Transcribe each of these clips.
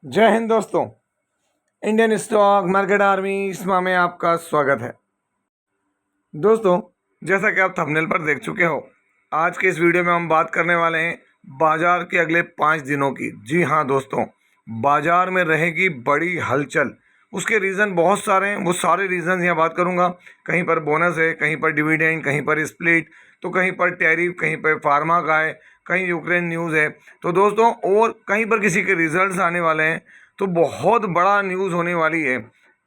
जय हिंद दोस्तों। Indian stock market army इसमा में आपका स्वागत है। दोस्तों, जैसा कि आप थंबनेल पर देख चुके हो, आज के इस वीडियो में हम बात करने वाले हैं बाजार के अगले 5 दिनों की। जी हाँ दोस्तों, बाजार में रहेगी बड़ी हलचल। उसके रीज़न बहुत सारे हैं, वो सारे रीज़न यहाँ बात करूँगा। कहीं पर बोनस है, कहीं पर डिविडेंड, कहीं पर स्प्लिट, तो कहीं पर टैरिफ, कहीं पर फार्मा का है, कहीं यूक्रेन न्यूज़ है। तो दोस्तों, और कहीं पर किसी के रिजल्ट्स आने वाले हैं। तो बहुत बड़ा न्यूज़ होने वाली है।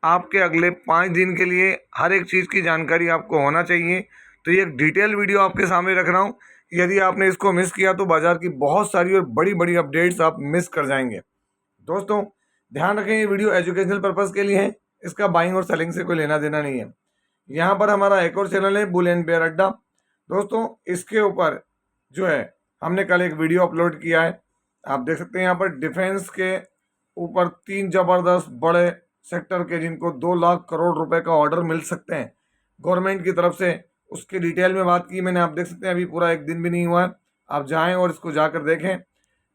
आपके अगले 5 दिन के लिए हर एक चीज़ की जानकारी आपको होना चाहिए। तो ये एक डिटेल वीडियो आपके सामने रख रहा हूँ। यदि आपने इसको मिस किया तो बाजार की बहुत सारी और बड़ी बड़ी अपडेट्स आप मिस कर जाएंगे। दोस्तों, ध्यान रखें, ये वीडियो एजुकेशनल पर्पज़ के लिए है। इसका बाइंग और सेलिंग से कोई लेना देना नहीं है। यहाँ पर हमारा एक और चैनल है बुल एंड बेयर अड्डा। दोस्तों, इसके ऊपर जो है हमने कल एक वीडियो अपलोड किया है। आप देख सकते हैं यहाँ पर डिफेंस के ऊपर 3 ज़बरदस्त बड़े सेक्टर के, जिनको 2 लाख करोड़ रुपए का ऑर्डर मिल सकते हैं गवर्नमेंट की तरफ से। उसकी डिटेल में बात की मैंने। आप देख सकते हैं अभी पूरा एक दिन भी नहीं हुआ है। आप जाएं और इसको जाकर देखें।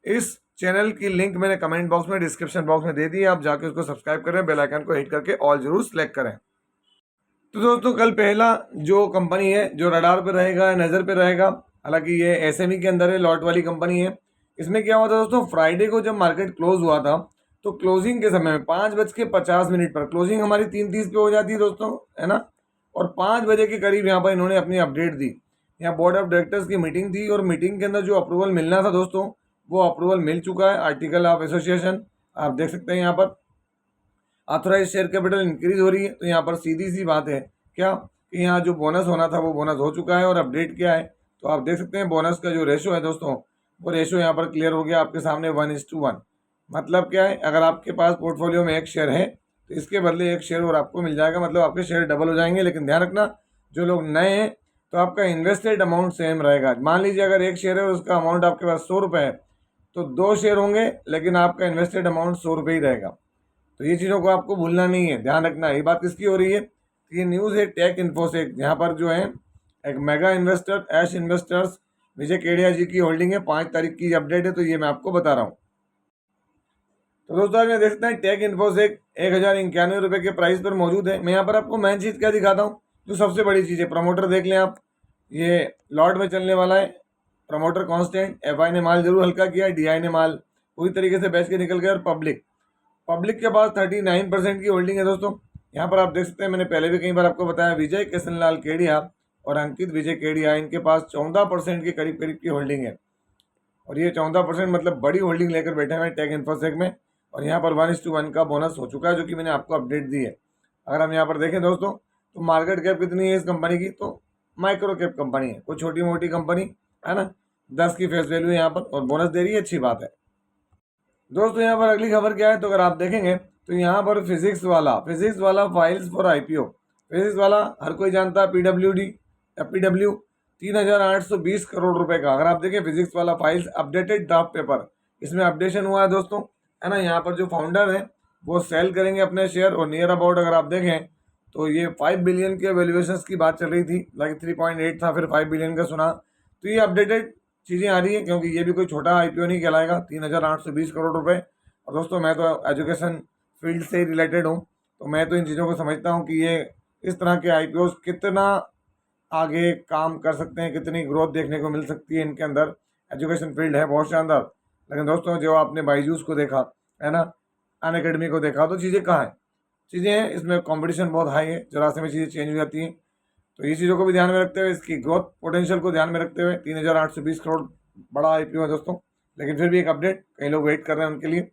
इस चैनल की लिंक मैंने कमेंट बॉक्स में, डिस्क्रिप्शन बॉक्स में दे दी है। आप जाके उसको सब्सक्राइब करें, बेल आइकन को हिट करके ऑल जरूर सेलेक्ट करें। तो दोस्तों, कल पहला जो कंपनी है जो रडार पे रहेगा, नज़र पे रहेगा, हालांकि ये एसएमई के अंदर है, लॉट वाली कंपनी है। इसमें क्या हुआ था दोस्तों, फ्राइडे को जब मार्केट क्लोज हुआ था तो क्लोजिंग के समय में 5:50 पर क्लोजिंग हमारी 3:30 पे हो जाती है दोस्तों, है ना। और 5 बजे के करीब यहाँ पर इन्होंने अपनी अपडेट दी। यहाँ बोर्ड ऑफ डायरेक्टर्स की मीटिंग थी और मीटिंग के अंदर जो अप्रूवल मिलना था दोस्तों, वो अप्रूवल मिल चुका है। आर्टिकल ऑफ एसोसिएशन आप देख सकते हैं यहाँ पर। ऑथोराइज शेयर कैपिटल इंक्रीज हो रही है। तो यहाँ पर सीधी सी बात है क्या कि यहाँ जो बोनस होना था वो बोनस हो चुका है। और अपडेट क्या है तो आप देख सकते हैं, बोनस का जो रेशो है दोस्तों, वो रेशो यहाँ पर क्लियर हो गया आपके सामने 1:1। मतलब क्या है, अगर आपके पास पोर्टफोलियो में एक शेयर है तो इसके बदले एक शेयर और आपको मिल जाएगा, मतलब आपके शेयर डबल हो जाएंगे। लेकिन ध्यान रखना, जो लोग नए हैं तो आपका इन्वेस्टेड अमाउंट सेम रहेगा। मान लीजिए अगर एक शेयर है और उसका अमाउंट आपके पास 100 रुपये है, तो 2 शेयर होंगे लेकिन आपका इन्वेस्टेड अमाउंट 100 रुपये ही रहेगा। तो ये चीज़ों को आपको भूलना नहीं है, ध्यान रखना। ये बात किसकी हो रही है, ये न्यूज़ है टेक इन्फो से। यहाँ पर जो है एक मेगा इन्वेस्टर ऐश इन्वेस्टर्स विजय केडिया जी की होल्डिंग है। 5 तारीख की अपडेट है, तो ये मैं आपको बता रहा हूँ। तो दोस्तों, आप देख सकते हैं टेक इन्फो से 1091 रुपये के प्राइस पर मौजूद है। मैं यहाँ पर आपको मेन चीज़ क्या दिखाता हूँ, जो सबसे बड़ी चीज़ है, प्रमोटर देख लें आप। ये लॉट में चलने वाला है, प्रमोटर कांस्टेंट। एफआई ने माल जरूर हल्का किया, डीआई ने माल पूरी तरीके से बेच के निकल गया। और पब्लिक के पास 39% की होल्डिंग है दोस्तों। यहाँ पर आप देख सकते हैं, मैंने पहले भी कई बार आपको बताया, विजय किशनलाल केडिया और अंकित विजय केडिया, इनके पास 14% के करीब करीब की होल्डिंग है। और ये 14% मतलब बड़ी होल्डिंग लेकर बैठे हुए हैं टेक इन्फोसेक में। और यहाँ पर 1:1 का बोनस हो चुका है, जो कि मैंने आपको अपडेट दी है। अगर हम यहाँ पर देखें दोस्तों, तो मार्केट कैप कितनी है इस कंपनी की, तो माइक्रो कैप कंपनी है, कोई छोटी मोटी कंपनी है ना। 10 की फेस वैल्यू है यहाँ पर, और बोनस दे रही है, अच्छी बात है। दोस्तों, यहाँ पर अगली खबर क्या है, तो अगर आप देखेंगे तो यहाँ पर फिजिक्स वाला फाइल्स फॉर आईपीओ। फिजिक्स वाला हर कोई जानता है, पीडब्ल्यूडी या पीडब्ल्यू, 3,820 करोड़ रुपए का। अगर आप देखें फिजिक्स वाला फाइल्स अपडेटेड ड्राफ्ट पेपर, इसमें अपडेशन हुआ है दोस्तों, है ना। यहाँ पर जो फाउंडर है वो सेल करेंगे अपने शेयर। और नियर अबाउट अगर आप देखें तो ये 5 बिलियन के वैल्यूएशन की बात चल रही थी, लाइक 3.8 था, फिर 5 बिलियन का सुना। तो ये अपडेटेड चीज़ें आ रही है, क्योंकि ये भी कोई छोटा आईपीओ नहीं कहलाएगा। 3,820 करोड़ रुपए। और दोस्तों, मैं तो एजुकेशन फील्ड से ही रिलेटेड हूँ, तो मैं तो इन चीज़ों को समझता हूँ कि ये इस तरह के आईपीओ कितना आगे काम कर सकते हैं, कितनी ग्रोथ देखने को मिल सकती है इनके अंदर। एजुकेशन फील्ड है बहुत शानदार। लेकिन दोस्तों, जो आपने बाईजूस को देखा है ना, अनअकैडमी को देखा, तो चीज़ें कहाँ हैं, चीज़ें हैं इसमें कॉम्पिटिशन बहुत हाई है, जरा से में चीज़ें चेंज हो जाती हैं। तो ये चीज़ों को भी ध्यान में रखते हुए, इसकी ग्रोथ पोटेंशियल को ध्यान में रखते हुए, 3,820 करोड़ बड़ा आईपीओ है दोस्तों। लेकिन फिर भी एक अपडेट, कई लोग वेट कर रहे हैं उनके लिए।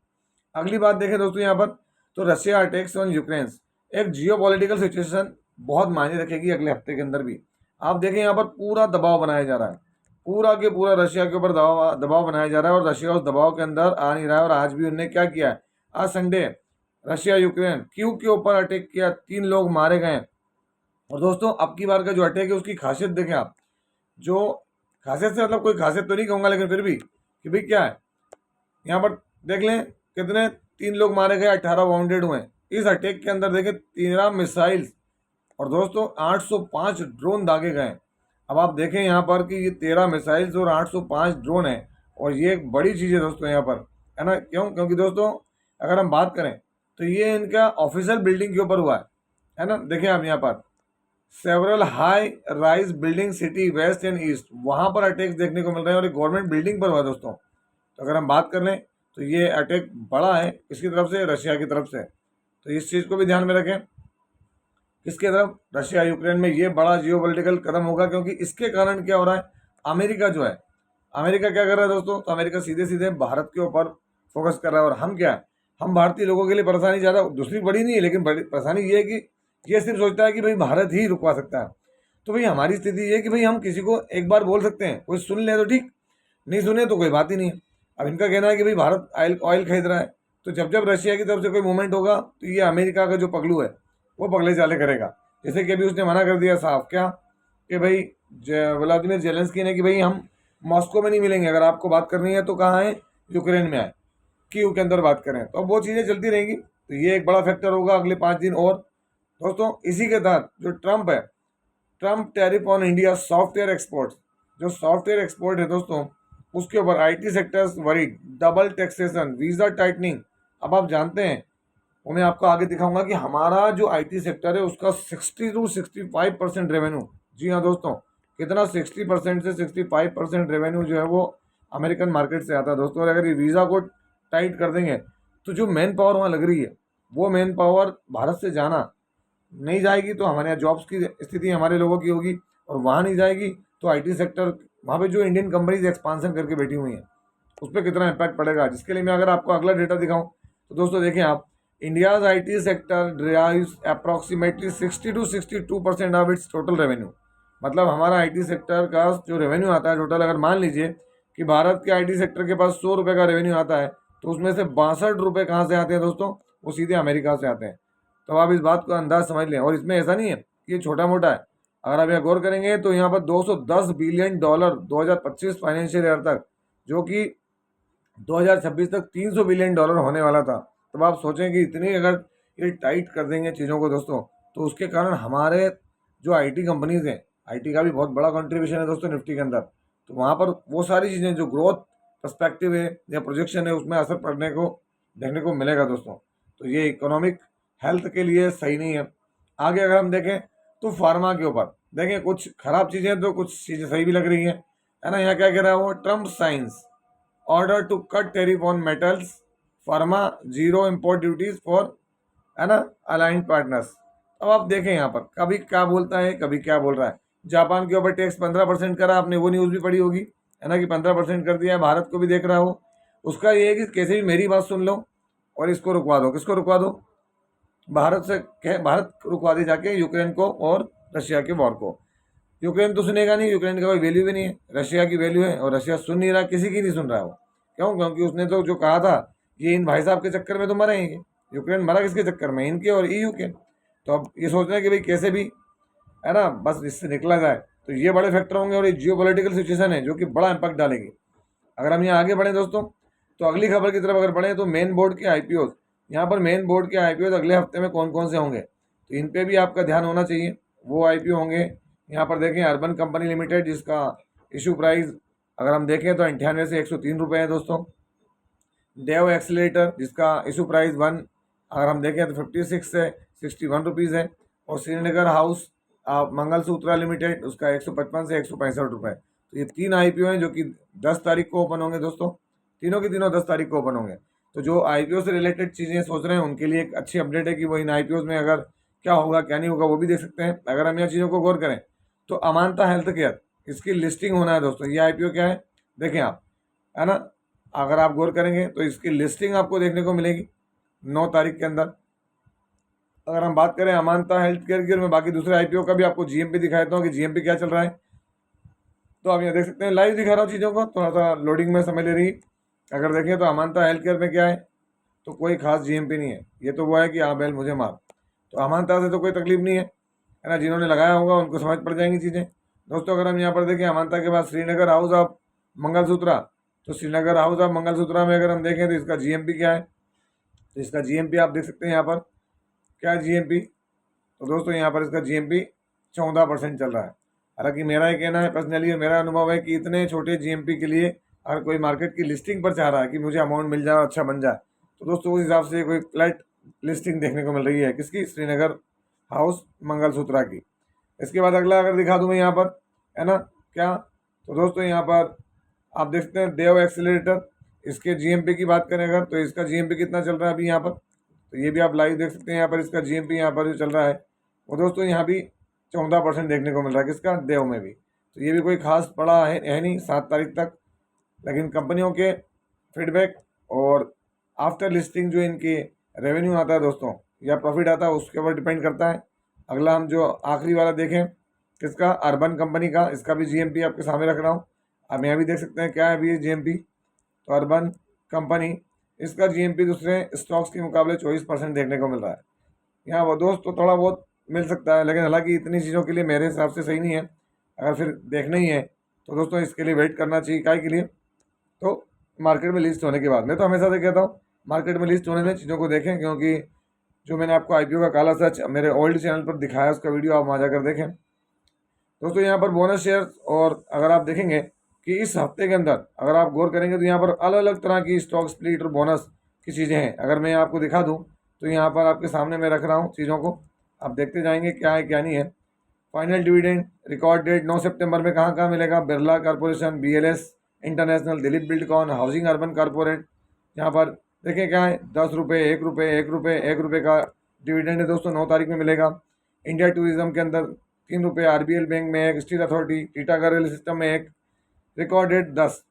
अगली बात देखें दोस्तों यहाँ पर, तो रशिया अटैक्स ऑन यूक्रेन, एक जियो पॉलिटिकल सिचुएशन बहुत मायने रखेगी अगले हफ्ते के अंदर भी। आप देखें यहाँ पर पूरा दबाव बनाया जा रहा है, पूरा के पूरा रशिया के ऊपर दबाव बनाया जा रहा है। और रशिया उस दबाव के अंदर आ नहीं रहा है। और आज भी उनने क्या किया है, आज संडे रशिया यूक्रेन क्यू के ऊपर अटैक किया, 3 लोग मारे गए। और दोस्तों, अब की बार का जो अटैक है उसकी खासियत देखें आप। जो खासियत से मतलब कोई खासियत तो नहीं कहूँगा, लेकिन फिर भी कि भाई क्या है, यहाँ पर देख लें कितने 3 लोग मारे गए, 18 वाउंडेड हुए। इस अटैक के अंदर देखें 13 मिसाइल्स और दोस्तों 805 ड्रोन दागे गए। अब आप देखें यहाँ पर कि ये 13 मिसाइल्स और 805 ड्रोन है। और ये एक बड़ी चीज़ है दोस्तों यहाँ पर, है ना। क्यों, क्योंकि दोस्तों अगर हम बात करें तो ये इनका ऑफिशियल बिल्डिंग के ऊपर हुआ है ना। देखिए आप यहाँ पर several high rise building city west end east, वहाँ पर अटैक्स देखने को मिल रहे हैं और एक गवर्नमेंट बिल्डिंग पर हुआ दोस्तों। तो अगर हम बात कर लें तो ये अटैक बड़ा है किसकी तरफ से, रशिया की तरफ से। तो इस चीज़ को भी ध्यान में रखें, किसके तरफ, रशिया यूक्रेन में। ये बड़ा जियोपॉलिटिकल कदम होगा, क्योंकि इसके कारण क्या हो रहा है, अमेरिका जो है, अमेरिका क्या कर रहा है दोस्तों, तो अमेरिका सीधे सीधे भारत के ऊपर फोकस कर रहा है। और हम क्या है, हम भारतीय लोगों के लिए परेशानी ज़्यादा दूसरी बड़ी नहीं है, लेकिन बड़ी परेशानी ये है कि ये सिर्फ सोचता है कि भाई भारत ही रुकवा सकता है। तो भाई हमारी स्थिति ये है कि भाई हम किसी को एक बार बोल सकते हैं, कोई सुन ले तो ठीक, नहीं सुने तो कोई बात ही नहीं है। अब इनका कहना है कि भाई भारत ऑयल खरीद रहा है, तो जब जब रशिया की तरफ से कोई मूवमेंट होगा तो ये अमेरिका का जो पगलू है वो पगले चाले करेगा। जैसे कि अभी उसने मना कर दिया साफ, क्या कि भाई व्लादिमीर जेलेंस्की ने, कि भाई हम मॉस्को में नहीं मिलेंगे, अगर आपको बात करनी है तो कहाँ है, यूक्रेन में आए, कीव के अंदर बात करें। तो अब वो चीज़ें चलती रहेंगी, तो ये एक बड़ा फैक्टर होगा अगले 5 दिन। और दोस्तों इसी के तहत जो ट्रंप है, Trump tariff on India software export, जो सॉफ्टवेयर एक्सपोर्ट है दोस्तों, उसके ऊपर IT sectors worried, double taxation, visa tightening. अब आप जानते हैं, वो मैं आपको आगे दिखाऊंगा कि हमारा जो आईटी सेक्टर है उसका 60 to 65% रेवेन्यू, जी हाँ दोस्तों, कितना, 60% से 65% रेवेन्यू जो है वो अमेरिकन मार्केट से आता है दोस्तों। और अगर ये वीज़ा को टाइट कर देंगे तो जो मैन पावर वहाँ लग रही है, वो मैन पावर भारत से जाना नहीं जाएगी, तो हमारे यहाँ जॉब्स की स्थिति हमारे लोगों की होगी, और वहाँ नहीं जाएगी तो आईटी सेक्टर, वहाँ पे जो इंडियन कंपनीज एक्सपांसन करके बैठी हुई हैं उस पर कितना इम्पैक्ट पड़ेगा। जिसके लिए मैं अगर आपको अगला डेटा दिखाऊं तो दोस्तों देखें आप, India's IT sector drives approximately 60 to 62% of its total revenue. मतलब हमारा आईटी सेक्टर का जो रेवेन्यू आता है टोटल, अगर मान लीजिए कि भारत के आईटी सेक्टर के पास 100 रुपये का रेवेन्यू आता है, तो उसमें से 62 रुपये कहाँ से आते हैं दोस्तों, वो सीधे अमेरिका से आते हैं। तो आप इस बात को अंदाज समझ लें। और इसमें ऐसा नहीं है कि ये छोटा मोटा है, अगर आप यहाँ गौर करेंगे तो यहाँ पर $210 बिलियन 2025 फाइनेंशियल ईयर तक, जो कि 2026 तक $300 बिलियन होने वाला था। तब आप सोचें कि इतनी अगर ये टाइट कर देंगे चीज़ों को दोस्तों, तो उसके कारण हमारे जो आईटी कंपनीज हैं, आईटी का भी बहुत बड़ा कंट्रीब्यूशन है दोस्तों निफ्टी के अंदर, तो वहाँ पर वो सारी चीज़ें जो ग्रोथ पर्सपेक्टिव है या प्रोजेक्शन है उसमें असर पड़ने को देखने को मिलेगा दोस्तों। तो ये इकोनॉमिक हेल्थ के लिए सही नहीं है। आगे अगर हम देखें तो फार्मा के ऊपर देखें, कुछ खराब चीज़ें तो कुछ चीज़ें सही भी लग रही हैं, है ना। यहाँ क्या कह रहा है वो, Trump signs order to cut tariff on metals, pharma, zero import duties for, है ना, अलाइंड पार्टनर्स। अब आप देखें यहाँ पर कभी क्या बोलता है कभी क्या बोल रहा है। जापान के ऊपर टैक्स 15% करा, आपने वो न्यूज़ भी पढ़ी होगी, है ना, कि 15% कर दिया है, भारत को भी देख रहा हो। उसका ये है कि कैसे भी मेरी बात सुन लो और इसको रुकवा दो। किसको रुकवा दो, भारत से कह, भारत रुकवा दे जाके यूक्रेन को और रशिया के वॉर को। यूक्रेन तो सुनेगा नहीं, यूक्रेन का कोई वैल्यू भी नहीं है, रशिया की वैल्यू है, और रशिया सुन नहीं रहा, किसी की नहीं सुन रहा है वो। क्यों, क्योंकि उसने तो जो कहा था, ये इन भाई साहब के चक्कर में तो मरेंगे। यूक्रेन मरा किसके चक्कर में, इनके और ईयू के। तो अब ये सोच रहे हैं कि भाई कैसे भी, है ना, बस इससे निकला जाए। तो ये बड़े फैक्टर होंगे और ये जियोपॉलिटिकल सिचुएशन है जो कि बड़ा इंपैक्ट डालेगी। अगर हम यहाँ आगे बढ़ें दोस्तों, तो अगली खबर की तरफ अगर बढ़ें तो मेन बोर्ड के आईपीओ, यहाँ पर मेन बोर्ड के आईपीओ अगले हफ्ते में कौन कौन से होंगे, तो इन पे भी आपका ध्यान होना चाहिए। वो आईपीओ होंगे, यहाँ पर देखें अर्बन कंपनी लिमिटेड, जिसका इशू प्राइस अगर हम देखें तो 98 से 103 रुपये है दोस्तों। डेव एक्सीलेटर, जिसका इशू प्राइस 1 अगर हम देखें तो 56 से 61 रुपीज़ है। और श्रीनगर हाउस मंगलसूत्रा लिमिटेड, उसका 155 से 165 रुपये। तो ये 3 आईपीओ हैं जो कि 10 तारीख को ओपन होंगे दोस्तों, तीनों की तीनों 10 तारीख को ओपन होंगे। तो जो आईपीओ से रिलेटेड चीज़ें सोच रहे हैं उनके लिए एक अच्छी अपडेट है कि वो इन आईपीओ में अगर क्या होगा क्या नहीं होगा वो भी देख सकते हैं। अगर हम यहाँ चीज़ों को गौर करें तो अमांता हेल्थ केयर, इसकी लिस्टिंग होना है दोस्तों। ये आईपीओ क्या है देखें आप, है ना, अगर आप गौर करेंगे तो इसकी लिस्टिंग आपको देखने को मिलेगी 9 तारीख के अंदर। अगर हम बात करें अमांता हेल्थ केयर की, और मैं बाकी दूसरे आईपीओ का भी आपको जीएमपी दिखा देता हूँ कि जीएमपी क्या चल रहा है। तो आप यहाँ देख सकते हैं, लाइव दिखा रहा हूँ चीज़ों को, थोड़ा सा लोडिंग में समय ले रही। अगर देखें तो अमांता हेल्थ केयर में क्या है, तो कोई खास जीएमपी नहीं है। ये तो वो है कि हाँ बैल मुझे मार, तो अमांता से तो कोई तकलीफ नहीं है ना। जिन्होंने लगाया होगा उनको समझ पड़ जाएंगी चीज़ें दोस्तों। अगर हम यहाँ पर देखें अमांता के बाद श्रीनगर हाउस ऑफ मंगलसूत्रा, तो श्रीनगर हाउस ऑफ मंगलसूत्रा में अगर हम देखें तो इसका जीएमपी क्या है, तो इसका जीएमपी आप देख सकते हैं यहाँ पर क्या है जीएमपी। तो दोस्तों यहाँ पर इसका जीएमपी 14% चल रहा है। हालांकि मेरा ये कहना है पर्सनली, मेरा अनुभव है कि इतने छोटे जीएमपी के लिए अगर कोई मार्केट की लिस्टिंग पर चाह रहा है कि मुझे अमाउंट मिल जाए और अच्छा बन जाए, तो दोस्तों उस हिसाब से कोई फ्लैट लिस्टिंग देखने को मिल रही है किसकी, श्रीनगर हाउस मंगलसूत्रा की। इसके बाद अगला अगर दिखा दूँ मैं यहाँ पर, है ना क्या, तो दोस्तों यहाँ पर आप देख सकते हैं देव एक्सीलरेटर। इसके जीएमपी की बात करें अगर, तो इसका जीएमपी कितना चल रहा है अभी यहाँ पर, तो ये भी आप लाइव देख सकते हैं। यहाँ पर इसका जीएमपी यहाँ पर जो चल रहा है वो दोस्तों यहाँ भी 14% देखने को मिल रहा है किसका, देव में भी। तो ये भी कोई खास पड़ा है नहीं 7 तारीख तक, लेकिन कंपनियों के फीडबैक और आफ्टर लिस्टिंग जो इनके रेवेन्यू आता है दोस्तों या प्रॉफिट आता है उसके ऊपर डिपेंड करता है। अगला हम जो आखिरी वाला देखें किसका, अर्बन कंपनी का, इसका भी जीएमपी आपके सामने रख रहा हूँ। आप यहाँ भी देख सकते हैं क्या है अभी ये जीएमपी। तो अर्बन कंपनी, इसका जीएमपी दूसरे स्टॉक्स के मुकाबले 24% देखने को मिल रहा है। यहाँ वो दोस्त तो थोड़ा बहुत मिल सकता है, लेकिन हालांकि इतनी चीज़ों के लिए मेरे हिसाब से सही नहीं है। अगर फिर देखना ही है तो दोस्तों इसके लिए वेट करना चाहिए, काय के लिए, तो मार्केट में लिस्ट होने के बाद। मैं तो हमेशा से कहता हूँ मार्केट में लिस्ट होने में चीज़ों को देखें, क्योंकि जो मैंने आपको आईपीओ का काला सच मेरे ओल्ड चैनल पर दिखाया उसका वीडियो आप वहाँ जाकर देखें। दोस्तों यहाँ पर बोनस शेयर, और अगर आप देखेंगे कि इस हफ्ते के अंदर अगर आप गौर करेंगे तो यहाँ पर अलग अलग तरह की स्टॉक स्प्लिट और बोनस की चीज़ें हैं। अगर मैं आपको दिखा दूँ तो यहाँ पर आपके सामने मैं रख रहा हूँ चीज़ों को, आप देखते जाएंगे क्या है क्या नहीं है। फाइनल डिविडेंड रिकॉर्ड डेट 9 सितंबर में कहाँ कहाँ मिलेगा, Birla corporation, BLS international, Dilip Buildcon, housing urban corporate. यहाँ पर देखें क्या है, 10 रुपये, 1 रुपये, 1 रुपये, 1 रुपये का डिविडेंड है दोस्तों 9 तारीख में मिलेगा। इंडिया टूरिज्म के अंदर 3 रुपये, आरबीएल बैंक में 1, steel authority, Titagarh rail system में 1, रिकॉर्ड डेट 10।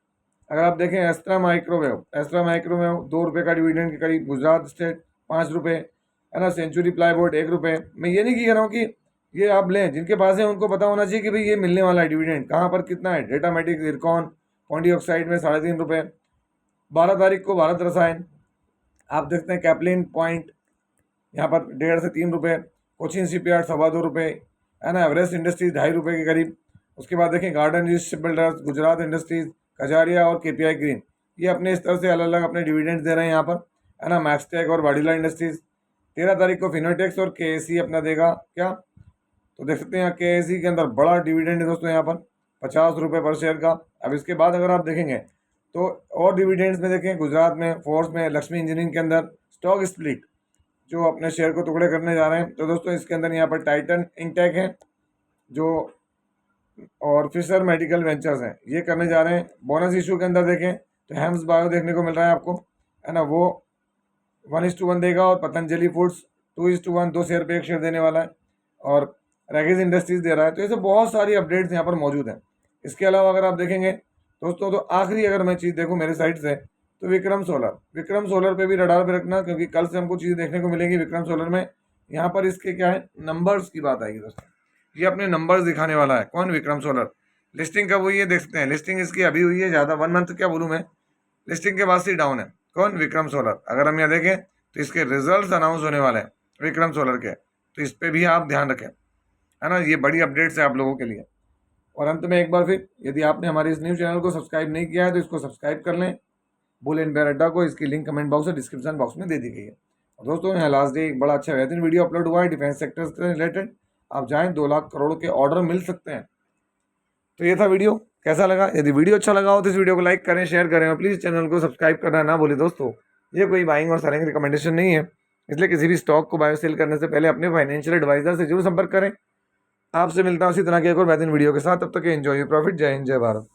अगर आप देखें एस्ट्रा माइक्रोवेव 2 रुपये का डिविडेंड के करीब, गुजरात स्टेट 5 रुपये, है ना, सेंचुरी प्लाईवुड 1 रुपये। मैं ये नहीं कह रहा हूँ कि ये आप लें, जिनके पास है उनको पता होना चाहिए कि भाई ये मिलने वाला है डिविडेंड कहाँ पर कितना है। डेटामेटिक, इरकॉन, पॉन्डी ऑक्साइड में 3.5 रुपये। 12 तारीख को भारत रसायन, आप देखते हैं कैपलिन पॉइंट यहाँ पर 1.5 से 3 रुपये, कोचिन शिपयार्ड 2.25 रुपये, है ना, एवरेस्ट इंडस्ट्रीज 2.5 रुपये के करीब। उसके बाद देखें garden reach ship builders, Gujarat industries, Kajaria और केपीआई ग्रीन, ये अपने स्तर से अलग अलग अपने डिविडेंड्स दे रहे हैं यहाँ पर, है ना। मैक्सटेक और वाडीला इंडस्ट्रीज। 13 तारीख को फिनोटेक्स और केएसी अपना देगा क्या, तो देख सकते हैं यहाँ केएसी के अंदर बड़ा डिविडेंड है दोस्तों यहाँ पर 50 रुपये पर शेयर का। अब इसके बाद अगर आप देखेंगे तो और डिविडेंड्स में देखें, गुजरात में, फोर्स में, लक्ष्मी इंजीनियरिंग के अंदर स्टॉक स्प्लिट जो अपने शेयर को टुकड़े करने जा रहे हैं। तो दोस्तों इसके अंदर यहाँ पर टाइटन इंटेक है जो, और फिशर मेडिकल वेंचर्स हैं, ये करने जा रहे हैं। बोनस इशू के अंदर देखें तो हेम्स बायो देखने को मिल रहा है आपको, है ना, वो 1:1 देगा, और पतंजलि फूड्स 2:1 2 शेयर पे 1 शेयर देने वाला है, और रैगेज इंडस्ट्रीज दे रहा है। तो ऐसे बहुत सारी अपडेट्स यहाँ पर मौजूद हैं। इसके अलावा अगर आप देखेंगे दोस्तों, तो आखिरी अगर मैं चीज़ देखूँ मेरे साइड से, तो विक्रम सोलर पे भी रडार पे रखना, क्योंकि कल से हमको चीज़ देखने को मिलेगी विक्रम सोलर में। यहाँ पर इसके क्या है, नंबर्स की बात आएगी दोस्तों, ये अपने नंबर्स दिखाने वाला है। कौन, विक्रम सोलर। लिस्टिंग कब हुई है देख सकते हैं, लिस्टिंग इसकी अभी हुई है, ज़्यादा 1 मंथ क्या बोलूँ मैं, लिस्टिंग के बाद से डाउन है। कौन, विक्रम सोलर। अगर हम यहाँ देखें तो इसके रिजल्ट अनाउंस होने वाले हैं विक्रम सोलर के, तो इस पर भी आप ध्यान रखें, है ना। ये बड़ी अपडेट्स है आप लोगों के लिए। और अंत में एक बार फिर, यदि आपने हमारे इस न्यूज़ चैनल को सब्सक्राइब नहीं किया है तो इसको सब्सक्राइब कर लें, बुल एंड बेयर अड्डा को। इसकी लिंक कमेंट बॉक्स और डिस्क्रिप्शन बॉक्स में दे दी गई है। और दोस्तों यहाँ लास्ट डे एक बड़ा अच्छा बेहतरीन वीडियो अपलोड हुआ है डिफेंस सेक्टर से रिलेटेड, आप जाएँ 2 लाख करोड़ के ऑर्डर मिल सकते हैं। तो ये था वीडियो, कैसा लगा, यदि वीडियो अच्छा लगा हो तो इस वीडियो को लाइक करें, शेयर करें, और प्लीज़ चैनल को सब्सक्राइब करना ना भूलें दोस्तों। ये कोई बाइंग और सेलिंग रिकमेंडेशन नहीं है, इसलिए किसी भी स्टॉक को बाय सेल करने से पहले अपने फाइनेंशियल एडवाइजर से जरूर संपर्क करें। आपसे मिलता हूँ इसी तरह के एक और बेहतरीन वीडियो के साथ, तब तक एंजॉय योर प्रॉफिट। जय हिंद, जय भारत।